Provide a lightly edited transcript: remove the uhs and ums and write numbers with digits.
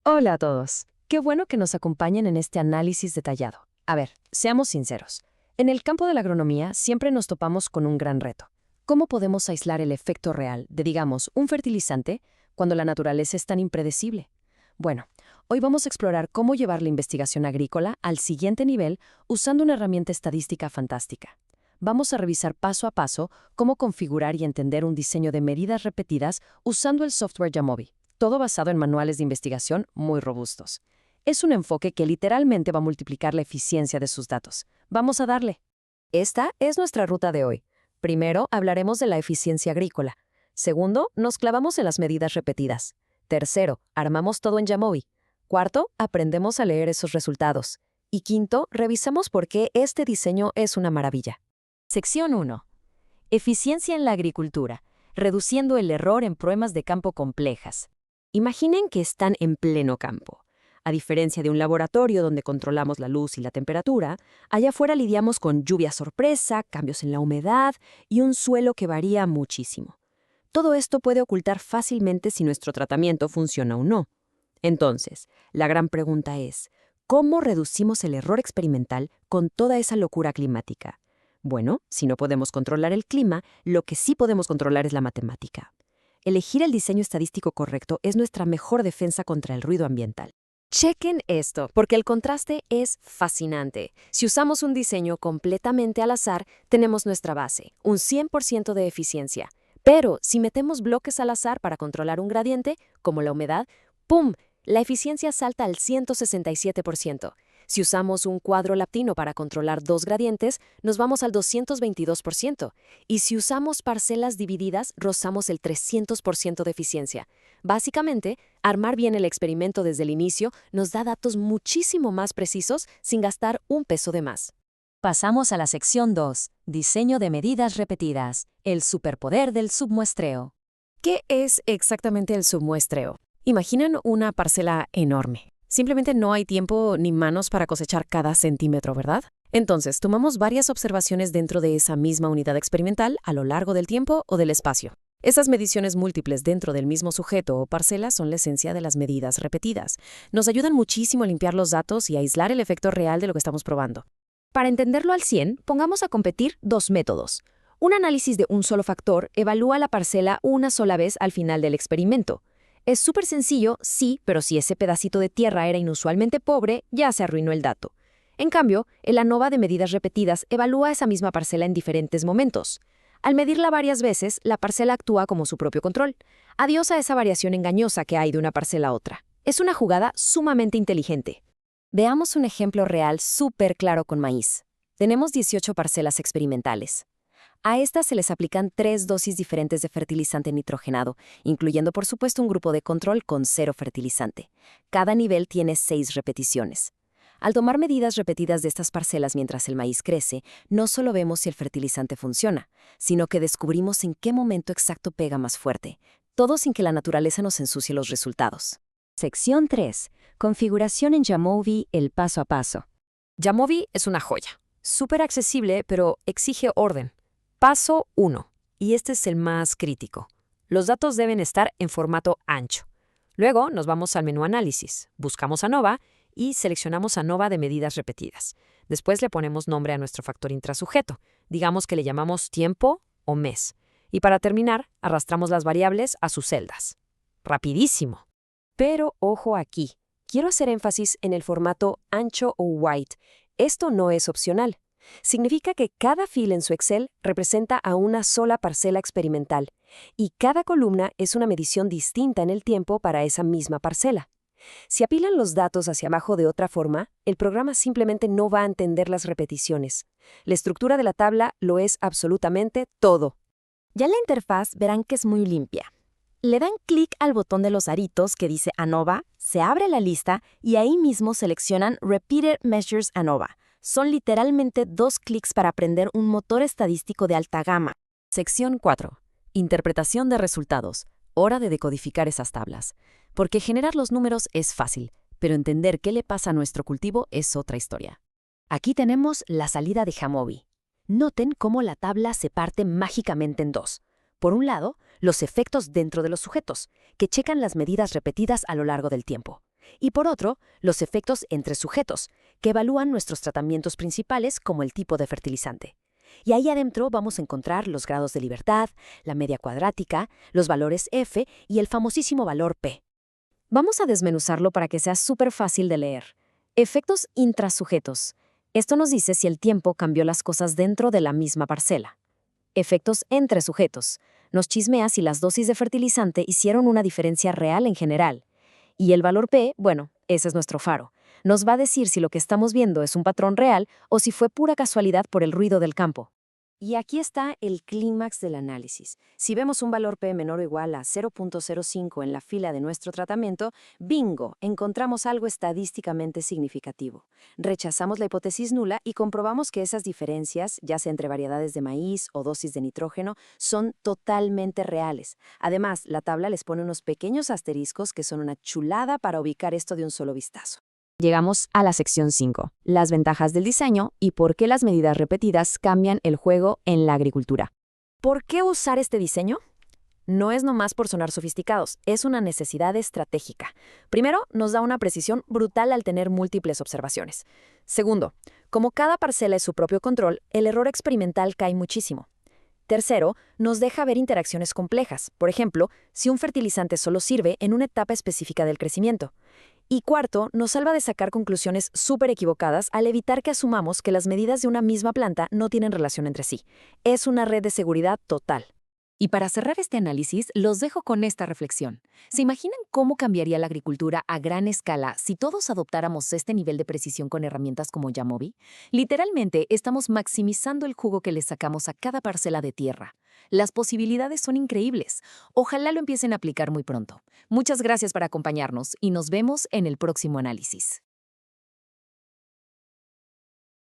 Hola a todos. Qué bueno que nos acompañen en este análisis detallado. A ver, seamos sinceros. En el campo de la agronomía siempre nos topamos con un gran reto. ¿Cómo podemos aislar el efecto real de, digamos, un fertilizante cuando la naturaleza es tan impredecible? Bueno, hoy vamos a explorar cómo llevar la investigación agrícola al siguiente nivel usando una herramienta estadística fantástica. Vamos a revisar paso a paso cómo configurar y entender un diseño de medidas repetidas usando el software Jamovi, todo basado en manuales de investigación muy robustos. Es un enfoque que literalmente va a multiplicar la eficiencia de sus datos. Vamos a darle. Esta es nuestra ruta de hoy. Primero, hablaremos de la eficiencia agrícola. Segundo, nos clavamos en las medidas repetidas. Tercero, armamos todo en Jamovi. Cuarto, aprendemos a leer esos resultados. Y quinto, revisamos por qué este diseño es una maravilla. Sección 1. Eficiencia en la agricultura, reduciendo el error en pruebas de campo complejas. Imaginen que están en pleno campo. A diferencia de un laboratorio donde controlamos la luz y la temperatura, allá afuera lidiamos con lluvia sorpresa, cambios en la humedad y un suelo que varía muchísimo. Todo esto puede ocultar fácilmente si nuestro tratamiento funciona o no. Entonces, la gran pregunta es, ¿cómo reducimos el error experimental con toda esa locura climática? Bueno, si no podemos controlar el clima, lo que sí podemos controlar es la matemática. Elegir el diseño estadístico correcto es nuestra mejor defensa contra el ruido ambiental. Chequen esto, porque el contraste es fascinante. Si usamos un diseño completamente al azar, tenemos nuestra base, un 100% de eficiencia. Pero si metemos bloques al azar para controlar un gradiente, como la humedad, ¡pum!, la eficiencia salta al 167%. Si usamos un cuadro latino para controlar dos gradientes, nos vamos al 222%. Y si usamos parcelas divididas, rozamos el 300% de eficiencia. Básicamente, armar bien el experimento desde el inicio nos da datos muchísimo más precisos sin gastar un peso de más. Pasamos a la sección 2, diseño de medidas repetidas, el superpoder del submuestreo. ¿Qué es exactamente el submuestreo? Imaginan una parcela enorme. Simplemente no hay tiempo ni manos para cosechar cada centímetro, ¿verdad? Entonces, tomamos varias observaciones dentro de esa misma unidad experimental a lo largo del tiempo o del espacio. Esas mediciones múltiples dentro del mismo sujeto o parcela son la esencia de las medidas repetidas. Nos ayudan muchísimo a limpiar los datos y a aislar el efecto real de lo que estamos probando. Para entenderlo al 100, pongamos a competir dos métodos. Un análisis de un solo factor evalúa la parcela una sola vez al final del experimento. Es súper sencillo, sí, pero si ese pedacito de tierra era inusualmente pobre, ya se arruinó el dato. En cambio, el ANOVA de medidas repetidas evalúa esa misma parcela en diferentes momentos. Al medirla varias veces, la parcela actúa como su propio control. Adiós a esa variación engañosa que hay de una parcela a otra. Es una jugada sumamente inteligente. Veamos un ejemplo real súper claro con maíz. Tenemos 18 parcelas experimentales. A estas se les aplican 3 dosis diferentes de fertilizante nitrogenado, incluyendo por supuesto un grupo de control con 0 fertilizante. Cada nivel tiene 6 repeticiones. Al tomar medidas repetidas de estas parcelas mientras el maíz crece, no solo vemos si el fertilizante funciona, sino que descubrimos en qué momento exacto pega más fuerte, todo sin que la naturaleza nos ensucie los resultados. Sección 3. Configuración en Jamovi, el paso a paso. Jamovi es una joya. Súper accesible, pero exige orden. Paso 1, y este es el más crítico. Los datos deben estar en formato ancho. Luego nos vamos al menú Análisis, buscamos ANOVA y seleccionamos ANOVA de medidas repetidas. Después le ponemos nombre a nuestro factor intrasujeto, digamos que le llamamos tiempo o mes. Y para terminar, arrastramos las variables a sus celdas. ¡Rapidísimo! Pero ojo aquí, quiero hacer énfasis en el formato ancho o white. Esto no es opcional. Significa que cada fila en su Excel representa a una sola parcela experimental y cada columna es una medición distinta en el tiempo para esa misma parcela. Si apilan los datos hacia abajo de otra forma, el programa simplemente no va a entender las repeticiones. La estructura de la tabla lo es absolutamente todo. Ya en la interfaz verán que es muy limpia. Le dan clic al botón de los aritos que dice ANOVA, se abre la lista y ahí mismo seleccionan Repeated Measures ANOVA. Son literalmente 2 clics para aprender un motor estadístico de alta gama. Sección 4. Interpretación de resultados. Hora de decodificar esas tablas. Porque generar los números es fácil, pero entender qué le pasa a nuestro cultivo es otra historia. Aquí tenemos la salida de Jamovi. Noten cómo la tabla se parte mágicamente en dos. Por un lado, los efectos dentro de los sujetos, que checan las medidas repetidas a lo largo del tiempo. Y por otro, los efectos entre sujetos, que evalúan nuestros tratamientos principales como el tipo de fertilizante. Y ahí adentro vamos a encontrar los grados de libertad, la media cuadrática, los valores F y el famosísimo valor P. Vamos a desmenuzarlo para que sea súper fácil de leer. Efectos intrasujetos. Esto nos dice si el tiempo cambió las cosas dentro de la misma parcela. Efectos entre sujetos. Nos chismea si las dosis de fertilizante hicieron una diferencia real en general. Y el valor P, bueno, ese es nuestro faro. Nos va a decir si lo que estamos viendo es un patrón real o si fue pura casualidad por el ruido del campo. Y aquí está el clímax del análisis. Si vemos un valor P menor o igual a 0.05 en la fila de nuestro tratamiento, bingo, encontramos algo estadísticamente significativo. Rechazamos la hipótesis nula y comprobamos que esas diferencias, ya sea entre variedades de maíz o dosis de nitrógeno, son totalmente reales. Además, la tabla les pone unos pequeños asteriscos que son una chulada para ubicar esto de un solo vistazo. Llegamos a la sección 5, las ventajas del diseño y por qué las medidas repetidas cambian el juego en la agricultura. ¿Por qué usar este diseño? No es nomás por sonar sofisticados, es una necesidad estratégica. Primero, nos da una precisión brutal al tener múltiples observaciones. Segundo, como cada parcela es su propio control, el error experimental cae muchísimo. Tercero, nos deja ver interacciones complejas, por ejemplo, si un fertilizante solo sirve en una etapa específica del crecimiento. Y cuarto, nos salva de sacar conclusiones súper equivocadas al evitar que asumamos que las medidas de una misma planta no tienen relación entre sí. Es una red de seguridad total. Y para cerrar este análisis, los dejo con esta reflexión. ¿Se imaginan cómo cambiaría la agricultura a gran escala si todos adoptáramos este nivel de precisión con herramientas como Yamovi? Literalmente, estamos maximizando el jugo que le sacamos a cada parcela de tierra. Las posibilidades son increíbles. Ojalá lo empiecen a aplicar muy pronto. Muchas gracias por acompañarnos y nos vemos en el próximo análisis.